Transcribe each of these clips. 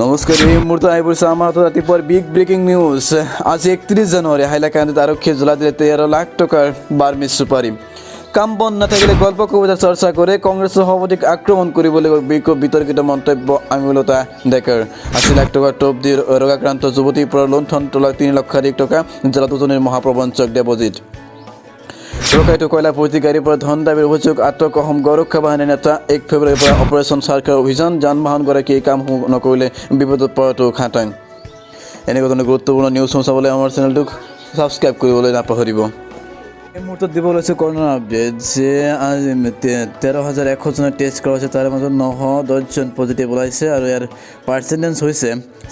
নমস্কাৰ এই মুহূৰ্তত আহি পৰিছে আমাৰ হাতত ৰাতিপুৱাৰ বিগ ব্ৰেকিং নিউজ। আজি 31 জানুৱাৰী হাইলাকান্দিত আৰক্ষীয়ে জ্বলাই দিলে 13 লাখ টকাৰ বাৰ্মিজ চুপাৰী। কাম বন নাথাকিলে গল্প কবিতা চৰ্চা কৰে কংগ্ৰেছৰ সভাপতিক আক্ৰমণ কৰিবলৈ বিতৰ্কিত মন্তব্য হিমলতা ডেকাৰ। 80 লাখ টকাৰ টোপ দি ৰোগাক্ৰান্ত যুৱতীৰ পৰা লুণ্ঠন 3 লক্ষাধিক টকা জেলাত উজনিৰ মহাপ্ৰবঞ্চক দেৱজিৎ। ৰখাইটো কয়লা ভৰ্তি গাড়ীৰ পৰা ধন দাবীৰ অভিযোগ আটক অসম গৌৰক্ষা বাহিনীৰ নেতা। 1 ফেব্ৰুৱাৰীৰ পৰা অপাৰেশ্যন চাৰ্কাৰ অভিযান যান বাহনগৰাকীয়ে কাম নকৰিলে বিপদত পৰাটো খাটাং। এনেকুৱা ধৰণৰ গুৰুত্বপূৰ্ণ নিউজ চাবলৈ আমাৰ চেনেলটোক ছাবস্ক্ৰাইব কৰিবলৈ নাপাহৰিব। এই মুহূৰ্তত দিব লৈছে কৰোণা আপডেট যে আজি 13,100 জনৰ টেষ্ট কৰা হৈছে, তাৰে মাজত 910 জন পজিটিভ ওলাইছে আৰু ইয়াৰ পাৰ্চেণ্টেজ হৈছে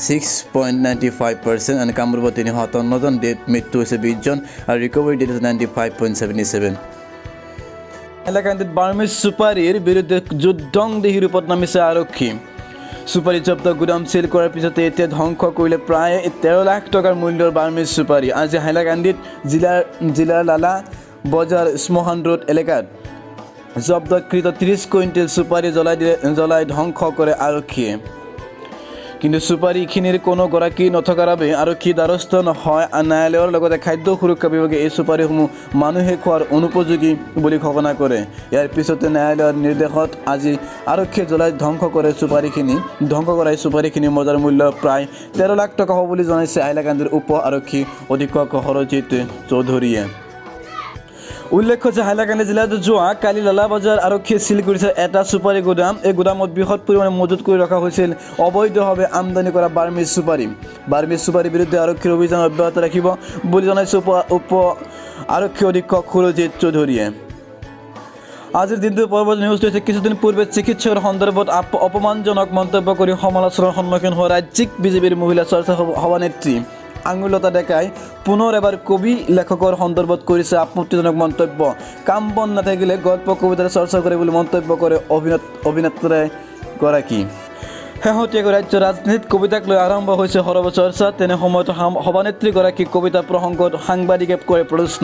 6.95% আৰু কামৰূপত 357 জন, ডেথ মৃত্যু হৈছে 20 জন আৰু ৰিকভাৰী ডেট হৈছে 95.77। হাইলাকান্দিত বাৰ্মিজ চুপাৰীৰ বিৰুদ্ধে যুদ্ধংদেহী ৰূপত নামিছে আৰক্ষী। চুপাৰী জব্দ গুদাম চিল কৰাৰ পিছতে এতিয়া ধ্বংস কৰিলে প্ৰায় 13 লাখ টকাৰ মূল্যৰ বাৰ্মিজ চুপাৰী। আজি হাইলাকান্দিত জিলাৰ লালা বজাৰ স্মশান ৰোড এলেকাত জব্দকৃত 30 কুইণ্টেল চুপাৰী জ্বলাই ধ্বংস কৰে আৰক্ষীয়ে। কিন্তু চুপাৰীখিনিৰ কোনো গৰাকী নথকাৰ বাবে আৰক্ষী দ্বাৰস্থ নহয় ন্যায়ালয়ৰ লগতে খাদ্য সুৰক্ষা বিভাগে এই চুপাৰীসমূহ মানুহে খোৱাৰ অনুপযোগী বুলি ঘোষণা কৰে। ইয়াৰ পিছতে ন্যায়ালয়ৰ নিৰ্দেশত আজি আৰক্ষীয়ে জ্বলাই ধ্বংস কৰে চুপাৰীখিনি। ধ্বংস কৰা এই চুপাৰীখিনিৰ বজাৰ মূল্য প্ৰায় 13 লাখ টকা হ'ব বুলি জনাইছে হাইলাকান্দিৰ উপ আৰক্ষী অধীক্ষক হৰজিৎ চৌধুৰীয়ে। উল্লেখ্য যে হাইলাকান্দি জিলাত যোৱা কালি লালা বজাৰ আৰক্ষীয়ে চিল কৰিছে এটা চুপাৰী গুদাম। এই গুদামত বৃহৎ পৰিমাণে মজুত কৰি ৰখা হৈছিল অবৈধভাৱে আমদানি কৰা বাৰ্মিজ চুপাৰী। বাৰ্মিজ চুপাৰীৰ বিৰুদ্ধে আৰক্ষীৰ অভিযান অব্যাহত ৰাখিব বুলি জনাইছে উপ আৰক্ষী অধীক্ষক হৰজিৎ চৌধুৰীয়ে। আজিৰ দিনটোৰ পৰৱৰ্তী নিউজটো হৈছে কিছুদিন পূৰ্বে চিকিৎসকৰ সন্দৰ্ভত অপমানজনক মন্তব্য কৰি সমালোচনাৰ সন্মুখীন হোৱা ৰাজ্যিক বিজেপিৰ মহিলা চৰ্চা সভানেত্ৰী আঙুলতা ডেকাই পুনৰ এবাৰ কবি লেখকৰ সন্দৰ্ভত কৰিছে আপত্তিজনক মন্তব্য। কাম বন নাথাকিলে গল্প কবিতাৰ চৰ্চা কৰে বুলি মন্তব্য কৰে অভিনেত্ৰীগৰাকী। শেহতীয়াকৈ ৰাজ্যৰ ৰাজনীতিত কবিতাক লৈ আৰম্ভ হৈছে সৰব চৰ্চা। তেনে সময়ত সভানেত্ৰীগৰাকীক কবিতা প্ৰসংগত সাংবাদিকে কৰে প্ৰশ্ন।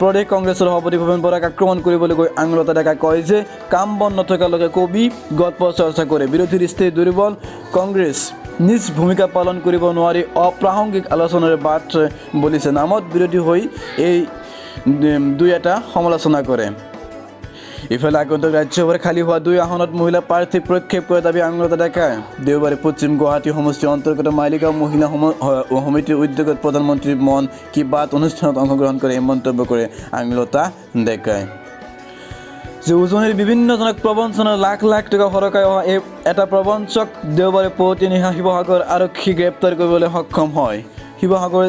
প্ৰদেশ কংগ্ৰেছৰ সভাপতি ভূপেন বৰাক আক্ৰমণ কৰিবলৈ গৈ আঙুলতা ডেকাই কয় যে কাম বন নথকালৈকে কবি গল্প চৰ্চা কৰে। বিৰোধীৰ স্থিতি দুৰ্বল, কংগ্ৰেছ নিজ ভূমিকা পালন কৰিব নোৱাৰি অপ্ৰাসংগিক আলোচনাৰ বাট বুলিছে। নামত বিৰোধী হৈ এই দুই এটা সমালোচনা কৰে। ইফালে আগন্তুক ৰাজ্যসভাৰ খালী হোৱা 2 আসনত মহিলা প্ৰাৰ্থী প্ৰক্ষেপ কৰে দাবী আঙুলতা ডেকাই। দেওবাৰে পশ্চিম গুৱাহাটী সমষ্টিৰ অন্তৰ্গত মালিগাঁও মহিলা সমিতিৰ উদ্যোগত প্ৰধানমন্ত্ৰীৰ মন কি বাত অনুষ্ঠানত অংশগ্ৰহণ কৰে এই মন্তব্য কৰে আঙুলতা ডেকাই। যে উজনিৰ বিভিন্নজনক প্ৰবঞ্চনাৰ লাখ লাখ টকা সৰকাই অহা এটা প্ৰবঞ্চক দেওবাৰে পুৱতি নিশা শিৱসাগৰ আৰক্ষী গ্ৰেপ্তাৰ কৰিবলৈ সক্ষম হয়। শিৱসাগৰ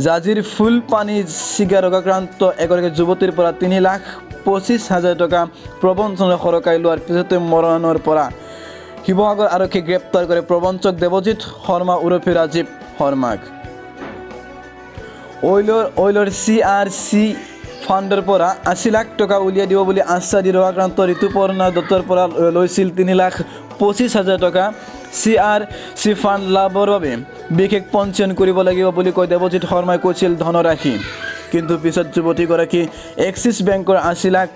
জাজিৰ ফুলপানী চিগা ৰোগাক্ৰান্ত এগৰাকী যুৱতীৰ পৰা 3,25,000 টকা প্ৰবঞ্চনাৰে সৰকাই লোৱাৰ পিছতে মৰাণৰ পৰা শিৱসাগৰ আৰক্ষী গ্ৰেপ্তাৰ কৰে প্ৰবঞ্চক দেৱজিৎ শৰ্মা ওৰফে ৰাজীৱ শৰ্মাক। অইলৰ CRC ফাণ্ডৰ পৰা 80 লাখ টকা উলিয়াই দিব বুলি আশ্বাস দি ৰোগাক্ৰান্ত ঋতুপৰ্ণা দত্তৰ পৰা লৈছিল 3,25,000 টকা। CRC ফাণ্ড লাভৰ বাবে বিশেষ পঞ্জীয়ন কৰিব লাগিব বুলি কৈ দেৱজিৎ শৰ্মাই কৈছিল ধনৰাশি। কিন্তু পিছত যুৱতীগৰাকী এক্সিছ বেংকৰ 80 লাখ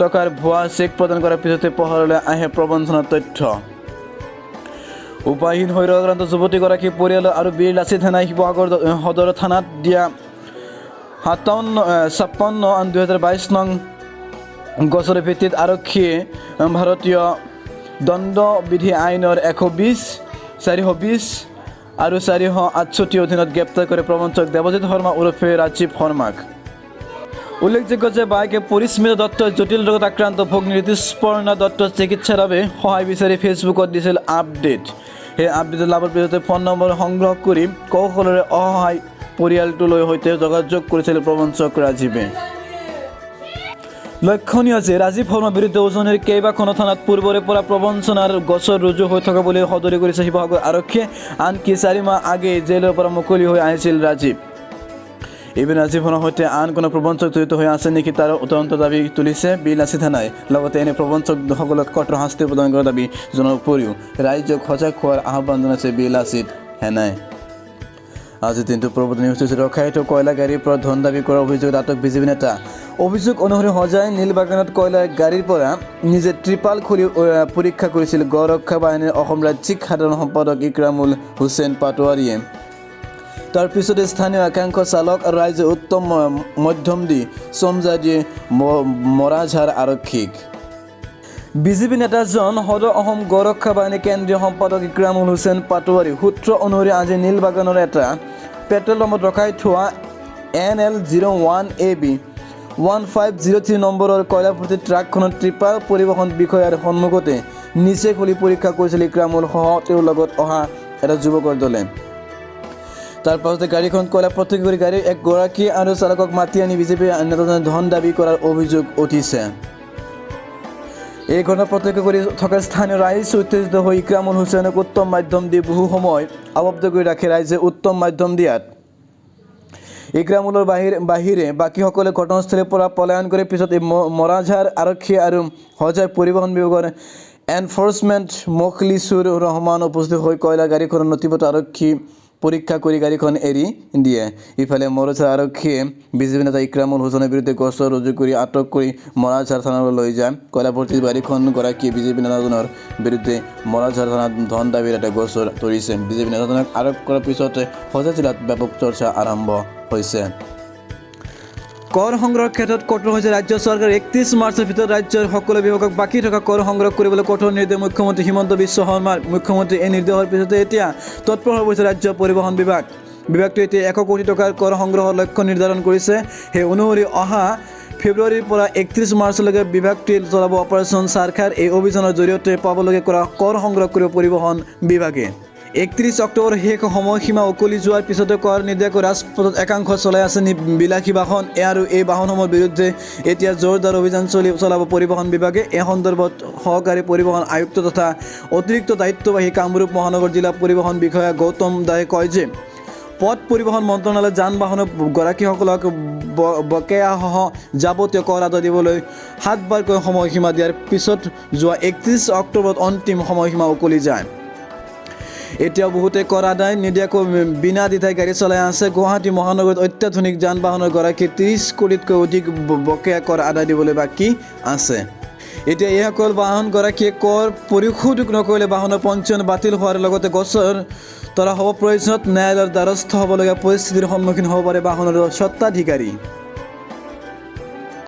টকাৰ ভুৱা চেক প্ৰদান কৰাৰ পিছতে পোহৰলৈ আহে প্ৰবঞ্চনাৰ তথ্য। উপায়হীন হৈ ৰোগাক্ৰান্ত যুৱতীগৰাকী পৰিয়াল আৰু বীৰ লাচিত সেনাই শিৱসাগৰ সদৰ থানাত দিয়া 57 আৰু 2022 নং গছৰ ভিত্তিত আৰক্ষীয়ে ভাৰতীয় দণ্ডবিধি আইনৰ 120, 420 আৰু 468 অধীনত গ্ৰেপ্তাৰ কৰে প্ৰবঞ্চক দেৱজিৎ শৰ্মা ওৰফে ৰাজীৱ শৰ্মাক। উল্লেখযোগ্য যে বাইকে পৰিস্মিতা দত্তৰ জটিল ৰোগত আক্ৰান্ত ভগ্নী ঋতুপৰ্ণা দত্তৰ চিকিৎসাৰ বাবে সহায় বিচাৰি ফেচবুকত দিছিল আপডেট। সেই আপডেট লাভৰ পিছতে ফোন নম্বৰ সংগ্ৰহ কৰি কৌশলেৰে অসহায় পৰিয়ালটোলৈ সৈতে যোগাযোগ কৰিছিল প্ৰবঞ্চক ৰাজীৱে। লক্ষণীয় যে ৰাজীৱ শৰ্মাৰ বিৰুদ্ধে উজনিৰ কেইবাখনো থানাত পূৰ্বৰে পৰা প্ৰবঞ্চনাৰ গোচৰ ৰুজু হৈ থকা বুলি সদৰি কৰিছে শিৱসাগৰ আৰক্ষীয়ে। আনকি 4 মাহ আগেয়ে জেলৰ পৰা মুকলি হৈ আহিছিল ৰাজীৱ। এইবাৰ ৰাজীৱ শৰ্মাৰ সৈতে আন কোনো প্ৰবঞ্চক জড়িত হৈ আছে নেকি তাৰ তদন্ত দাবী তুলিছে বীৰ লাচিত সেনাই। লগতে এনে প্ৰবঞ্চকসকলক কঠোৰ শাস্তি প্ৰদান কৰাৰ দাবী জনোৱাৰ উপৰিও ৰাইজক সজাগ হোৱাৰ আহ্বান জনাইছে বীৰ লাচিত সেনাই। আজিৰ দিনটোৰ পৰৱৰ্তী নিউজ হৈছে ৰখাইটো কয়লা গাড়ীৰ পৰা ধন দাবী কৰাৰ অভিযোগত আটক বিজেপি নেতা। অভিযোগ অনুসৰি হজাই নীলবাগানত কয়লাৰ গাড়ীৰ পৰা নিজে ত্ৰিপাল খুলি পৰীক্ষা কৰিছিল গড় ৰক্ষা বাহিনীৰ অসম ৰাজ্যিক সাধাৰণ সম্পাদক ইকৰামুল হুছেইন পাটোৱাৰীয়ে। তাৰ পিছতে স্থানীয় একাংশ চালক আৰু ৰাইজে উত্তম মধ্যম দি চমজা দিয়ে মৰাঝাৰ আৰক্ষীক। বিজেপি নেতাজন সদৌ অসম গড় ৰক্ষা বাহিনী কেন্দ্ৰীয় সম্পাদক ইকৰামুল হুছেইন পাটোৱাৰী। সূত্ৰ অনুসৰি আজি নীলবাগানৰ এটা পেট্ৰল পাম্পত ৰখাই থোৱা NL01AB 1503 নম্বৰৰ কয়লাভৰ্তি ট্ৰাকখনত ত্ৰিপাল পৰিবহণ বিষয়াৰ সন্মুখতে নিচে খুলি পৰীক্ষা কৰিছিল ইকৰামুল সহ তেওঁৰ লগত অহা এটা যুৱকৰ দলে। তাৰ পাছতে গাড়ীখন কয়লা প্ৰত্যক্ষ কৰি গাড়ীৰ একগৰাকী আৰু চালকক মাতি আনি বিজেপি নেতাজনে ধন দাবী কৰাৰ অভিযোগ উঠিছে। এই ঘটনা প্ৰত্যক্ষ কৰি থকা স্থানীয় ৰাইজ উত্তেজিত হৈ ইকৰামুল হুছেইনক উত্তম মাধ্যম দি বহু সময় আবদ্ধ কৰি ৰাখে। ৰাইজে উত্তম মাধ্যম দিয়াত ইকৰামুলৰ বাহিৰে বাকীসকলে ঘটনাস্থলীৰ পৰা পলায়ন কৰি পিছত মৰাঝাৰ আৰক্ষী আৰু হজাই পৰিবহণ বিভাগৰ এনফৰ্চমেণ্ট মখলিছুৰ ৰহমান উপস্থিত হৈ কয়লা গাড়ীখনৰ নথিপত্ৰ আৰক্ষী পৰীক্ষা কৰি গাড়ীখন এৰি দিয়ে। ইফালে মৰাঝাৰ আৰক্ষীয়ে বিজেপি নেতা ইকৰামুল হুছেইনৰ বিৰুদ্ধে গোচৰ ৰুজু কৰি আটক কৰি মৰাঝাৰ থানালৈ লৈ যায়। কয়লাভৰ্তি গাড়ীখন গৰাকীয়ে বিজেপি নেতাজনৰ বিৰুদ্ধে মৰাঝাৰ থানাত ধন দাবীৰ এটা গোচৰ তৰিছে। বিজেপি নেতাজনক আটক কৰাৰ পিছতে হজা জিলাত ব্যাপক চৰ্চা আৰম্ভ হৈছে। কৰ সংগ্ৰহৰ ক্ষেত্ৰত কঠোৰ হৈছে ৰাজ্য চৰকাৰ। 31 মাৰ্চৰ ভিতৰত ৰাজ্যৰ সকলো বিভাগক বাকী থকা কৰ সংগ্ৰহ কৰিবলৈ কঠোৰ নিৰ্দেশ মুখ্যমন্ত্ৰী হিমন্ত বিশ্ব শৰ্মাৰ। মুখ্যমন্ত্ৰী এই নিৰ্দেশৰ পিছতে এতিয়া তৎপৰ হৈ পৰিছে ৰাজ্য পৰিবহণ বিভাগ। বিভাগটোৱে এতিয়া 100 কোটি টকাৰ কৰ সংগ্ৰহৰ লক্ষ্য নিৰ্ধাৰণ কৰিছে। সেই অনুসৰি অহা ফেব্ৰুৱাৰীৰ পৰা 31 মাৰ্চলৈকে বিভাগটোৱে চলাব অপাৰেশ্যন চাৰখাৰ। এই অভিযানৰ জৰিয়তে পাবলগীয়া কৰ সংগ্ৰহ কৰিব পৰিবহণ বিভাগে। 31 অক্টোবৰ শেষ সময়সীমা উকলি যোৱাৰ পিছতে কৰ নিৰ্দেশক ৰাজপথত একাংশ চলাই আছে বিলাসী বাহন আৰু এই বাহনসমূহৰ বিৰুদ্ধে এতিয়া জোৰদাৰ অভিযান চলাব পৰিবহণ বিভাগে। এই সন্দৰ্ভত সহকাৰী পৰিবহণ আয়ুক্ত তথা অতিৰিক্ত দায়িত্ববাহী কামৰূপ মহানগৰ জিলা পৰিবহণ বিষয়া গৌতম দায়ে কয় যে পথ পৰিবহণ মন্ত্ৰণালয়ে যান বাহনৰ গৰাকীসকলক বকেয়াসহ যাৱতীয় কৰ আদায় দিবলৈ 7 বাৰকৈ সময়সীমা দিয়াৰ পিছত যোৱা 31 অক্টোবৰত অন্তিম সময়সীমা উকলি যায়। এতিয়াও বহুতে কৰ আদায় নিদিয়াকৈ বিনা দ্বিধাই গাড়ী চলাই আছে। গুৱাহাটী মহানগৰত অত্যাধুনিক যান বাহনৰ গৰাকী 30 কোটিতকৈ অধিক বকেয়া কৰ আদায় দিবলৈ বাকী আছে। এতিয়া এইসকল বাহনগৰাকীয়ে কৰ পৰিশোধ নকৰিলে বাহনৰ পঞ্জীয়ন বাতিল হোৱাৰ লগতে গোচৰ তৰা হ'ব প্ৰয়োজনত ন্যায়ালয়ৰ দ্বাৰস্থ হ'বলগীয়া পৰিস্থিতিৰ সন্মুখীন হ'ব পাৰে বাহনৰ স্বত্বাধিকাৰী।